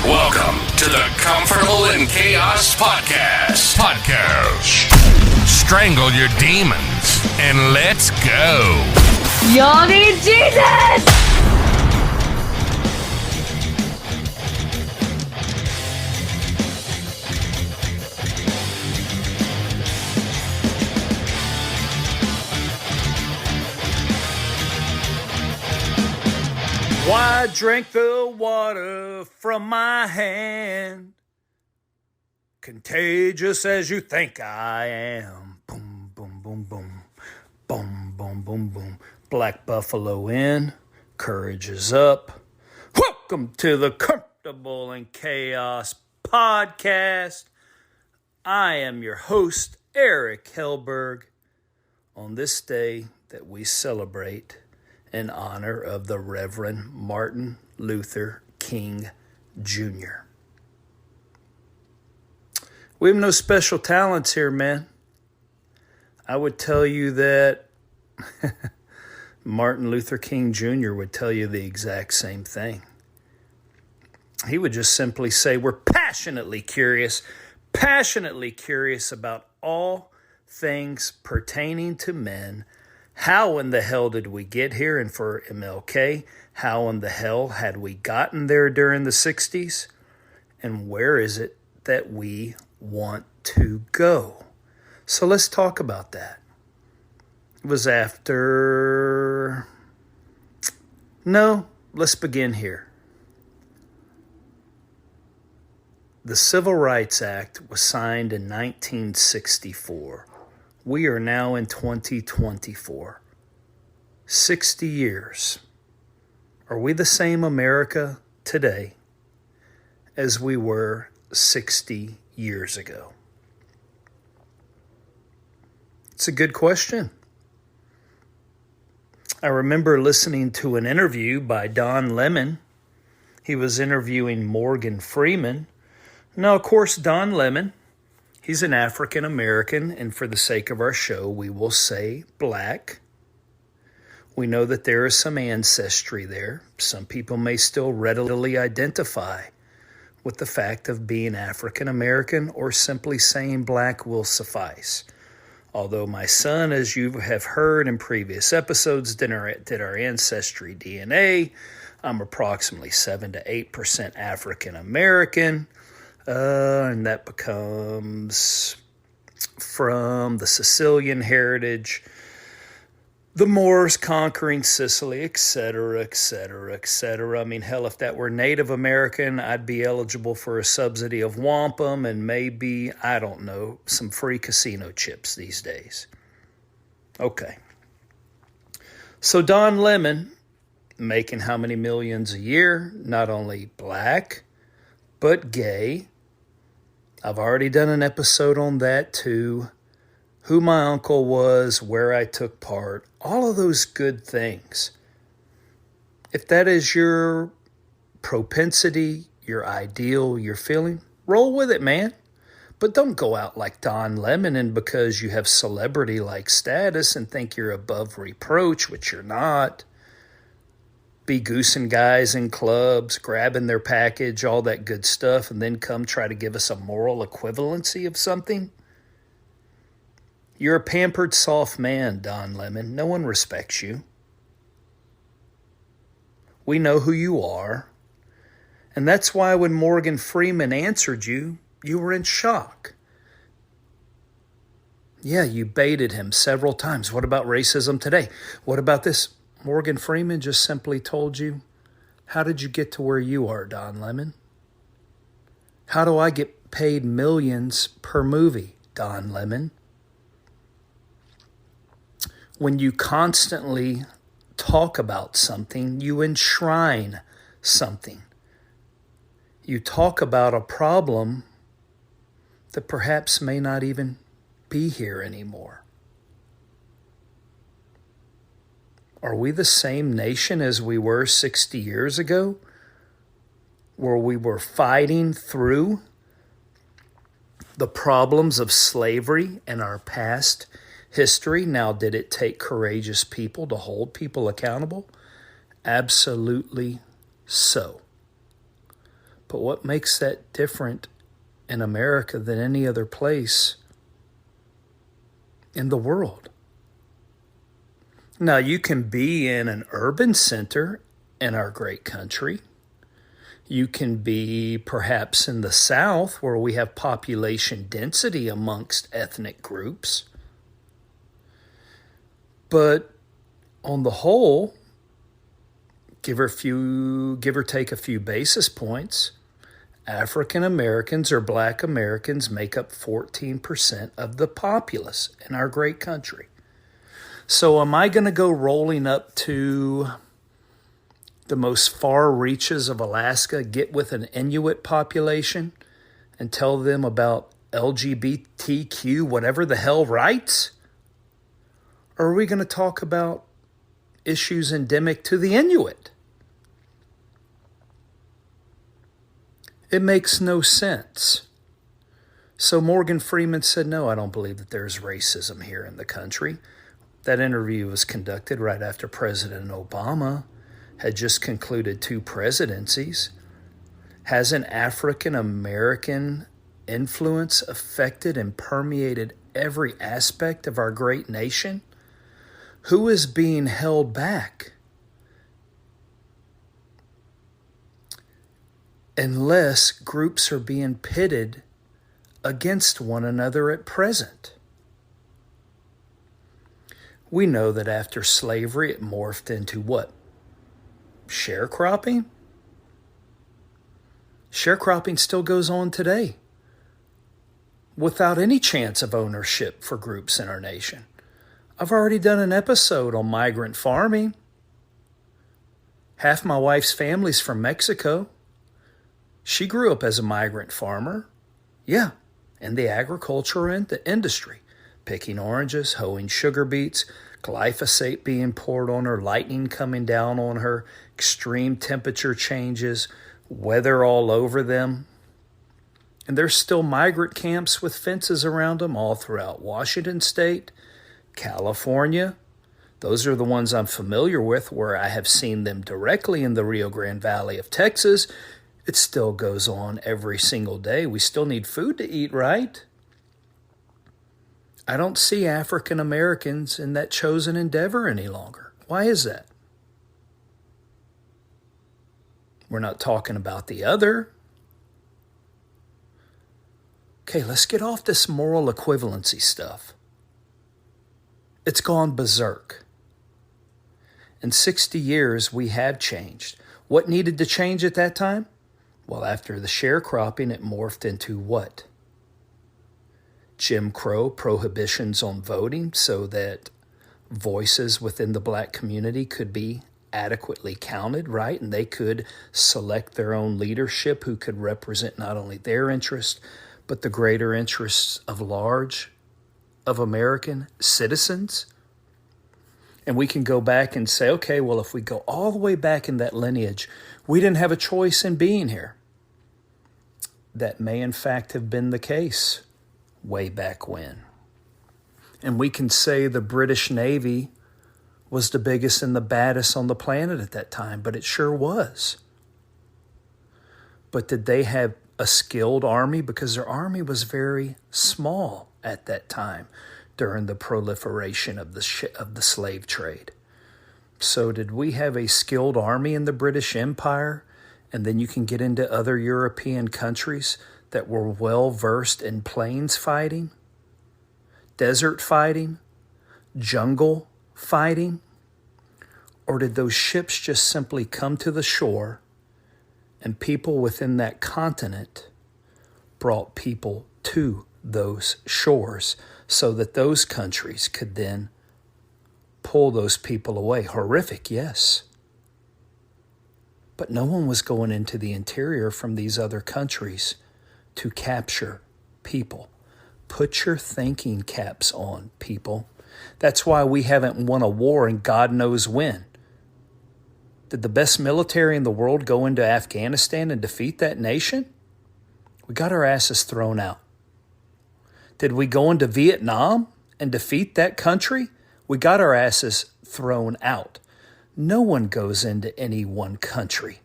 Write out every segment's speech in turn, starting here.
Welcome to the Comfortable in Chaos Podcast. Strangle your demons and let's go. Y'all need Jesus! Why drink the water from my hand? Contagious as you think I am. Boom, boom, boom, boom. Boom, boom, boom, boom. Black Buffalo in. Courage is up. Welcome to the Comfortable in Chaos Podcast. I am your host, Eric Hellberg. On this day that we celebrate in honor of the Reverend Martin Luther King Jr. We have no special talents here, man. I would tell you that Martin Luther King Jr. would tell you the exact same thing. He would just simply say, we're passionately curious about all things pertaining to men. How in the hell did we get here? And for MLK, how in the hell had we gotten there during the 60s? And where is it that we want to go? So let's talk about that. It was after... No, let's begin here. The Civil Rights Act was signed in 1964. We are now in 2024. 60 years. Are we the same America today as we were 60 years ago? It's a good question. I remember listening to an interview by Don Lemon. He was interviewing Morgan Freeman. Now, of course, Don Lemon, he's an African American, and for the sake of our show, we will say black. We know that there is some ancestry there. Some people may still readily identify with the fact of being African American, or simply saying black will suffice. Although my son, as you have heard in previous episodes, did our ancestry DNA. I'm approximately 7 to 8% African American. And that becomes from the Sicilian heritage, the Moors conquering Sicily, etc., etc., etc. I mean, hell, if that were Native American, I'd be eligible for a subsidy of wampum and maybe, I don't know, some free casino chips these days. Okay. So Don Lemon, making how many millions a year? Not only black, but gay. I've already done an episode on that too. Who my uncle was, where I took part, all of those good things. If that is your propensity, your ideal, your feeling, roll with it, man. But don't go out like Don Lemon and because you have celebrity-like status and think you're above reproach, which you're not. Be goosing guys in clubs, grabbing their package, all that good stuff, and then come try to give us a moral equivalency of something. You're a pampered, soft man, Don Lemon. No one respects you. We know who you are. And that's why when Morgan Freeman answered you, you were in shock. Yeah, you baited him several times. What about racism today? What about this? Morgan Freeman just simply told you, how did you get to where you are, Don Lemon? How do I get paid millions per movie, Don Lemon? When you constantly talk about something, you enshrine something. You talk about a problem that perhaps may not even be here anymore. Are we the same nation as we were 60 years ago, where we were fighting through the problems of slavery and our past history? Now, did it take courageous people to hold people accountable? Absolutely so. But what makes that different in America than any other place in the world? Now, you can be in an urban center in our great country. You can be perhaps in the South where we have population density amongst ethnic groups. But on the whole, give or take a few basis points, African Americans or Black Americans make up 14% of the populace in our great country. So am I going to go rolling up to the most far reaches of Alaska, get with an Inuit population and tell them about LGBTQ, whatever the hell rights? Or are we going to talk about issues endemic to the Inuit? It makes no sense. So Morgan Freeman said, no, I don't believe that there's racism here in the country. That interview was conducted right after President Obama had just concluded 2 presidencies. Has an African American influence affected and permeated every aspect of our great nation? Who is being held back? Unless groups are being pitted against one another at present. We know that after slavery, it morphed into what? Sharecropping? Sharecropping still goes on today without any chance of ownership for groups in our nation. I've already done an episode on migrant farming. Half my wife's family's from Mexico. She grew up as a migrant farmer. Yeah, in the agriculture and the industry. Picking oranges, hoeing sugar beets, glyphosate being poured on her, lightning coming down on her, extreme temperature changes, weather all over them. And there's still migrant camps with fences around them all throughout Washington State, California. Those are the ones I'm familiar with where I have seen them directly in the Rio Grande Valley of Texas. It still goes on every single day. We still need food to eat, right? I don't see African Americans in that chosen endeavor any longer. Why is that? We're not talking about the other. Okay, let's get off this moral equivalency stuff. It's gone berserk. In 60 years, we have changed. What needed to change at that time? Well, after the sharecropping, it morphed into what? Jim Crow prohibitions on voting so that voices within the black community could be adequately counted, right? And they could select their own leadership who could represent not only their interests, but the greater interests of American citizens. And we can go back and say, okay, well, if we go all the way back in that lineage, we didn't have a choice in being here. That may in fact have been the case way back when. And we can say the British Navy was the biggest and the baddest on the planet at that time, but it sure was. But did they have a skilled army? Because their army was very small at that time during the proliferation of the slave trade. So did we have a skilled army in the British Empire? And then you can get into other European countries that were well versed in plains fighting, desert fighting, jungle fighting? Or did those ships just simply come to the shore and people within that continent brought people to those shores so that those countries could then pull those people away? Horrific, yes. But no one was going into the interior from these other countries to capture people. Put your thinking caps on, people. That's why we haven't won a war in God knows when. Did the best military in the world go into Afghanistan and defeat that nation? We got our asses thrown out. Did we go into Vietnam and defeat that country? We got our asses thrown out. No one goes into any one country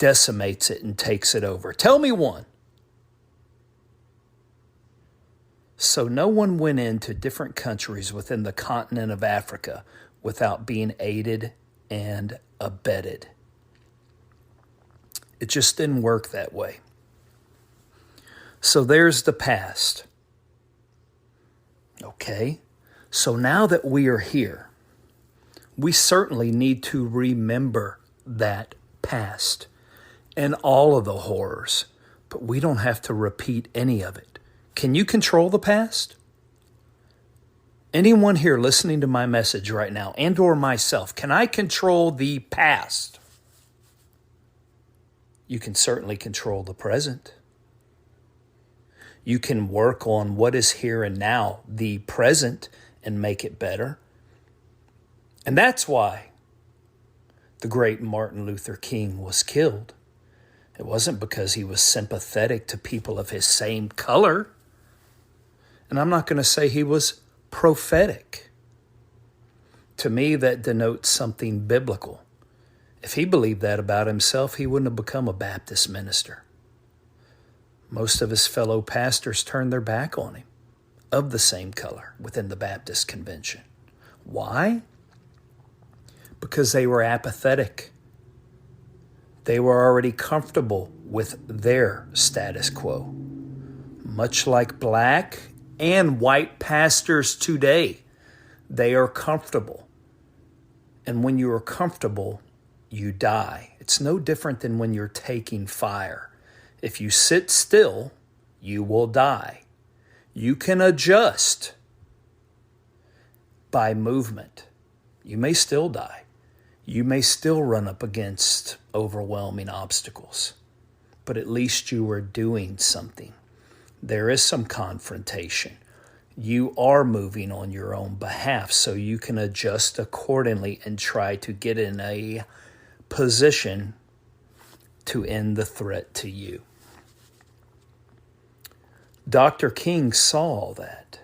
decimates it and takes it over. Tell me one. So no one went into different countries within the continent of Africa without being aided and abetted. It just didn't work that way. So there's the past. Okay, so now that we are here, we certainly need to remember that past and all of the horrors, but we don't have to repeat any of it. Can you control the past? Anyone here listening to my message right now and or myself, can I control the past? You can certainly control the present. You can work on what is here and now, the present, and make it better. And that's why the great Martin Luther King was killed. It wasn't because he was sympathetic to people of his same color. And I'm not going to say he was prophetic. To me, that denotes something biblical. If he believed that about himself, he wouldn't have become a Baptist minister. Most of his fellow pastors turned their back on him, of the same color, within the Baptist convention. Why? Because they were apathetic. They were already comfortable with their status quo. Much like black and white pastors today, they are comfortable. And when you are comfortable, you die. It's no different than when you're taking fire. If you sit still, you will die. You can adjust by movement. You may still die. You may still run up against overwhelming obstacles, but at least you are doing something. There is some confrontation. You are moving on your own behalf, so you can adjust accordingly and try to get in a position to end the threat to you. Dr. King saw all that.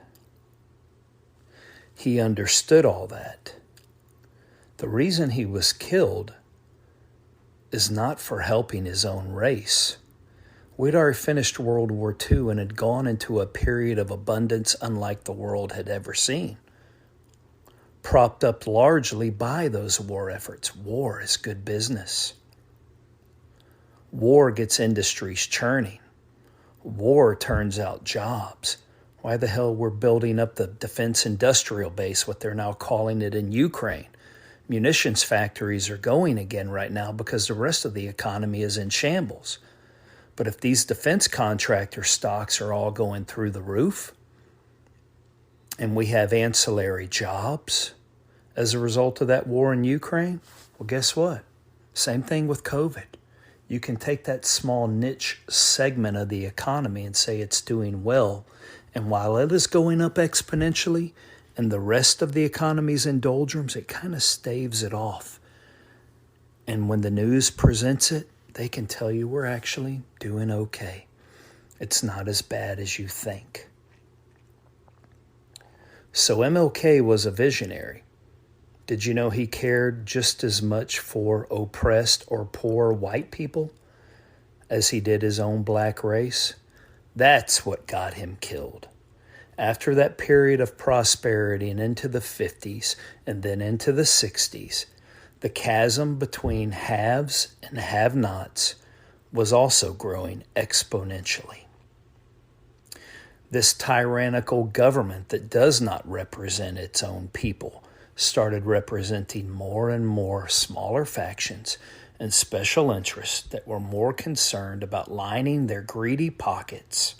He understood all that. The reason he was killed is not for helping his own race. We'd already finished World War II and had gone into a period of abundance unlike the world had ever seen, propped up largely by those war efforts. War is good business. War gets industries churning. War turns out jobs. Why the hell we're building up the defense industrial base, what they're now calling it in Ukraine. Munitions factories are going again right now because the rest of the economy is in shambles. But if these defense contractor stocks are all going through the roof, and we have ancillary jobs as a result of that war in Ukraine, well, guess what? Same thing with COVID. You can take that small niche segment of the economy and say it's doing well. And while it is going up exponentially and the rest of the economy's in doldrums, it kind of staves it off. And when the news presents it, they can tell you we're actually doing okay. It's not as bad as you think. So MLK was a visionary. Did you know he cared just as much for oppressed or poor white people as he did his own black race? That's what got him killed. After that period of prosperity and into the 50s and then into the 60s, the chasm between haves and have-nots was also growing exponentially. This tyrannical government that does not represent its own people started representing more and more smaller factions and special interests that were more concerned about lining their greedy pockets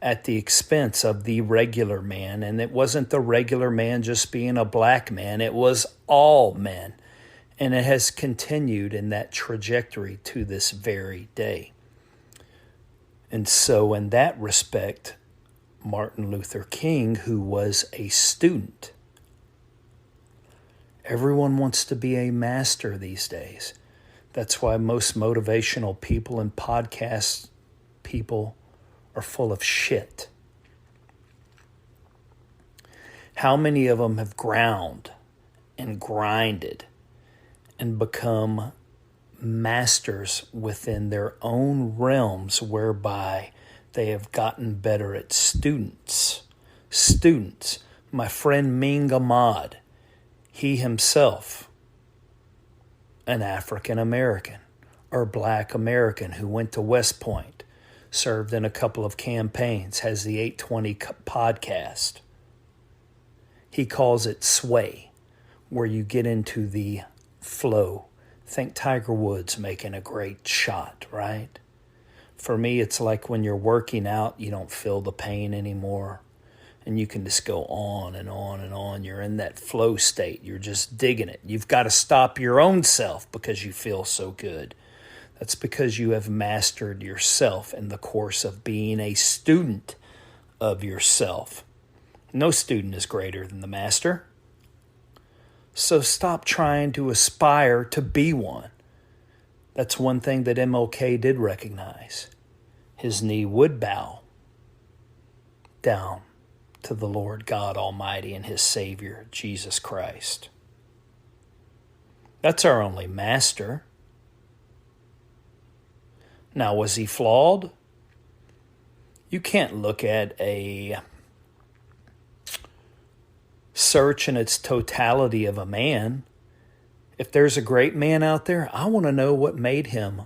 at the expense of the regular man. And it wasn't the regular man just being a black man, it was all men. And it has continued in that trajectory to this very day. And so in that respect, Martin Luther King, who was a student, everyone wants to be a master these days. That's why most motivational people and podcast people are full of shit. How many of them have ground and grinded and become masters within their own realms whereby they have gotten better at students. Students. My friend Ming Ahmad, he himself, an African American or Black American who went to West Point, served in a couple of campaigns, has the 820 podcast. He calls it sway, where you get into the flow. Think Tiger Woods making a great shot, right? For me, it's like when you're working out, you don't feel the pain anymore. And you can just go on and on and on. You're in that flow state. You're just digging it. You've got to stop your own self because you feel so good. That's because you have mastered yourself in the course of being a student of yourself. No student is greater than the master. So stop trying to aspire to be one. That's one thing that MLK did recognize. His knee would bow down to the Lord God Almighty and his Savior, Jesus Christ. That's our only master. Now, was he flawed? You can't look at a search in its totality of a man. If there's a great man out there, I want to know what made him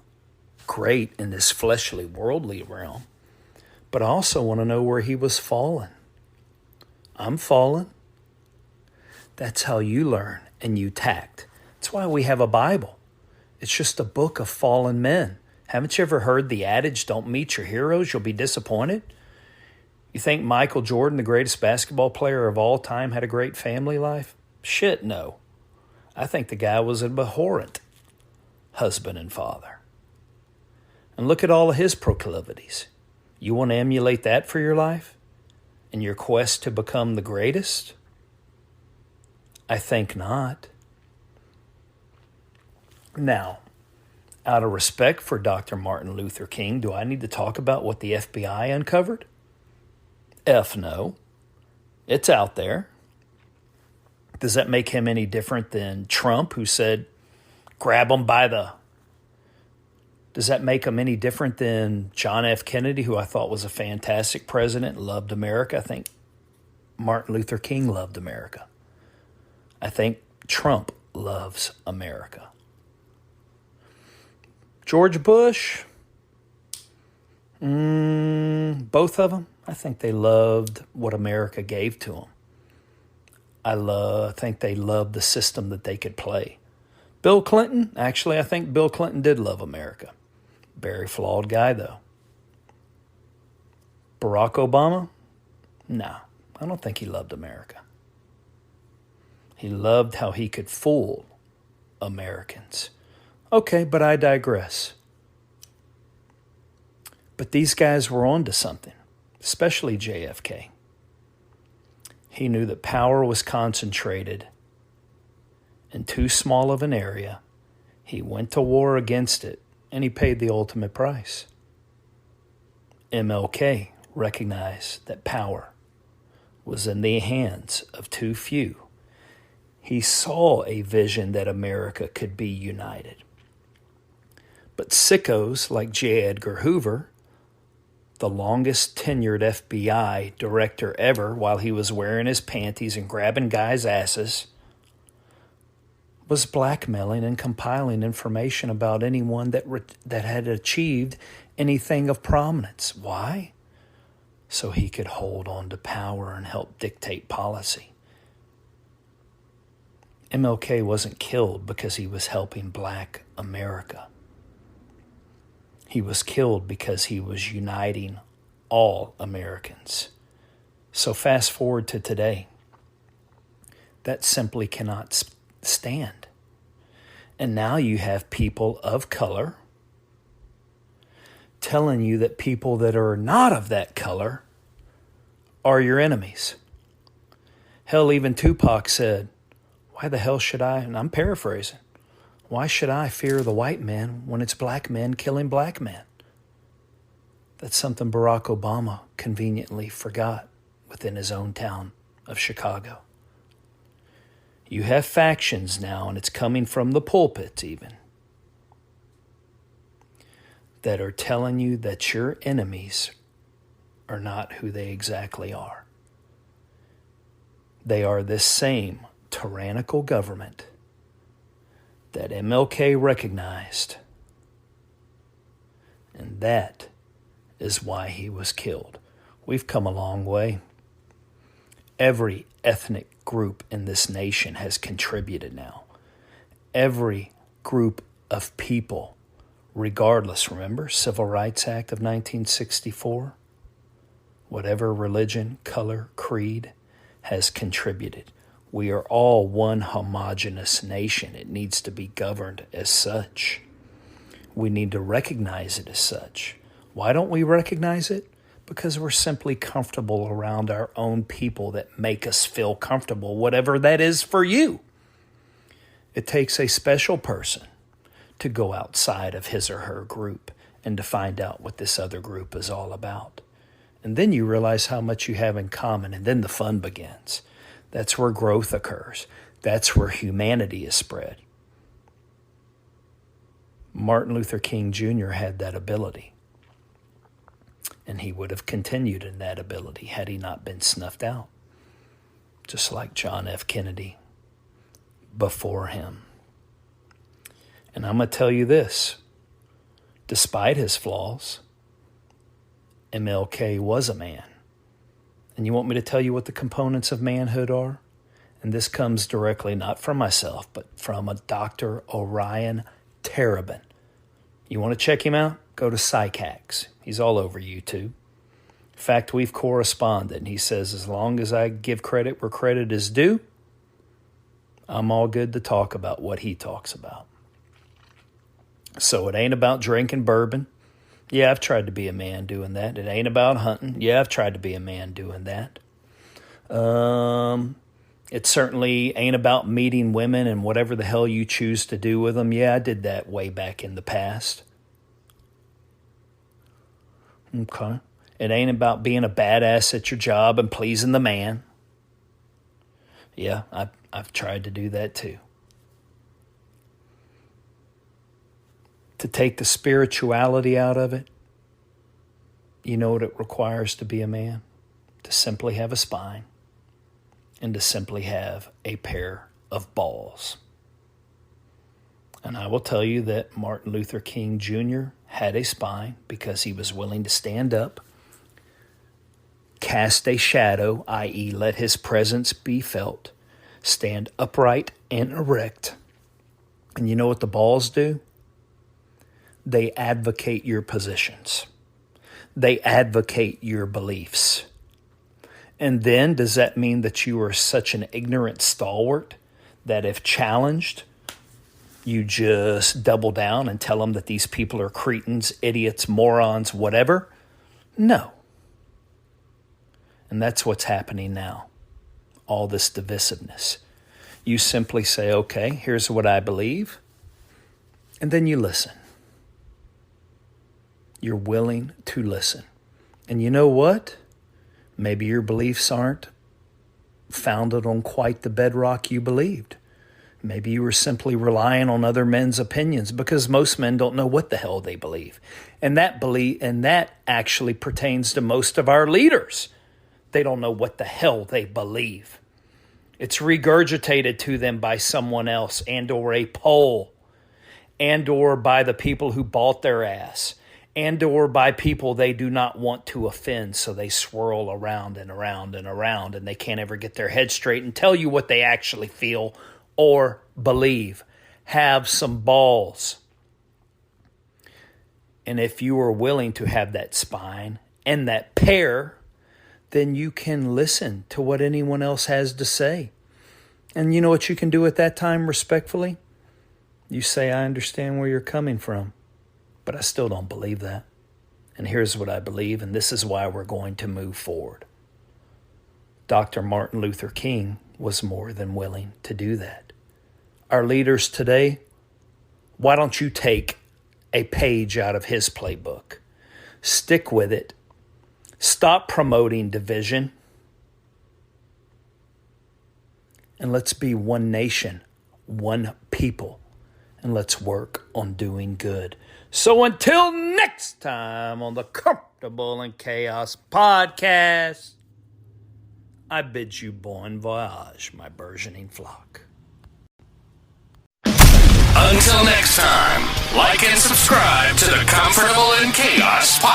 great in this fleshly, worldly realm. But I also want to know where he was fallen. I'm fallen. That's how you learn and you tact. That's why we have a Bible. It's just a book of fallen men. Haven't you ever heard the adage, don't meet your heroes, you'll be disappointed? You think Michael Jordan, the greatest basketball player of all time, had a great family life? Shit, no. I think the guy was an abhorrent husband and father. And look at all of his proclivities. You want to emulate that for your life? In your quest to become the greatest? I think not. Now, out of respect for Dr. Martin Luther King, do I need to talk about what the FBI uncovered? F no. It's out there. Does that make him any different than Trump, who said, grab him by the... Does that make him any different than John F. Kennedy, who I thought was a fantastic president, loved America? I think Martin Luther King loved America. I think Trump loves America. George Bush, both of them, I think they loved what America gave to them. I think they loved the system that they could play. Bill Clinton, actually, I think Bill Clinton did love America. Very flawed guy, though. Barack Obama? No, I don't think he loved America. He loved how he could fool Americans. Okay, but I digress. But these guys were on to something, especially JFK. He knew that power was concentrated in too small of an area. He went to war against it, and he paid the ultimate price. MLK recognized that power was in the hands of too few. He saw a vision that America could be united. But sickos like J. Edgar Hoover, the longest tenured FBI director ever while he was wearing his panties and grabbing guys' asses, was blackmailing and compiling information about anyone that had achieved anything of prominence. Why? So he could hold on to power and help dictate policy. MLK wasn't killed because he was helping Black America. He was killed because he was uniting all Americans. So fast forward to today. That simply cannot stand. And now you have people of color telling you that people that are not of that color are your enemies. Hell, even Tupac said, why the hell should I, and I'm paraphrasing, why should I fear the white man when it's black men killing black men? That's something Barack Obama conveniently forgot within his own town of Chicago. You have factions now, and it's coming from the pulpits even. that are telling you that your enemies are not who they exactly are. They are this same tyrannical government that MLK recognized, and that is why he was killed. We've come a long way. Every ethnic group in this nation has contributed now. Every group of people, regardless, remember, Civil Rights Act of 1964? Whatever religion, color, creed, has contributed. We are all one homogeneous nation. It needs to be governed as such. We need to recognize it as such. Why don't we recognize it? Because we're simply comfortable around our own people that make us feel comfortable, whatever that is for you. It takes a special person to go outside of his or her group and to find out what this other group is all about. And then you realize how much you have in common, and then the fun begins. That's where growth occurs. That's where humanity is spread. Martin Luther King Jr. had that ability. And he would have continued in that ability had he not been snuffed out. Just like John F. Kennedy before him. And I'm going to tell you this. Despite his flaws, MLK was a man. And you want me to tell you what the components of manhood are? And this comes directly not from myself, but from a Dr. Orion Terrabin. You want to check him out? Go to PsychHacks. He's all over YouTube. In fact, we've corresponded, and he says, as long as I give credit where credit is due, I'm all good to talk about what he talks about. So it ain't about drinking bourbon. Yeah, I've tried to be a man doing that. It ain't about hunting. Yeah, I've tried to be a man doing that. It certainly ain't about meeting women and whatever the hell you choose to do with them. Yeah, I did that way back in the past. Okay. It ain't about being a badass at your job and pleasing the man. Yeah, I've tried to do that too. To take the spirituality out of it, you know what it requires to be a man? To simply have a spine and to simply have a pair of balls. And I will tell you that Martin Luther King Jr. had a spine because he was willing to stand up, cast a shadow, i.e., let his presence be felt, stand upright and erect. And you know what the balls do? They advocate your positions. They advocate your beliefs. And then does that mean that you are such an ignorant stalwart that if challenged, you just double down and tell them that these people are cretins, idiots, morons, whatever? No. And that's what's happening now. All this divisiveness. You simply say, okay, here's what I believe. And then you listen. You're willing to listen. And you know what? Maybe your beliefs aren't founded on quite the bedrock you believed. Maybe you were simply relying on other men's opinions because most men don't know what the hell they believe. And that actually pertains to most of our leaders. They don't know what the hell they believe. It's regurgitated to them by someone else and or a poll and or by the people who bought their ass and or by people they do not want to offend, so they swirl around and around and around and they can't ever get their head straight and tell you what they actually feel or believe. Have some balls. And if you are willing to have that spine and that pair, then you can listen to what anyone else has to say. And you know what you can do at that time respectfully? You say, I understand where you're coming from, but I still don't believe that. And here's what I believe, and this is why we're going to move forward. Dr. Martin Luther King was more than willing to do that. Our leaders today, why don't you take a page out of his playbook? Stick with it. Stop promoting division. And let's be one nation, one people. and let's work on doing good. So until next time on the Comfortable in Chaos podcast, I bid you bon voyage, my burgeoning flock. Until next time, like and subscribe to the Comfortable in Chaos podcast.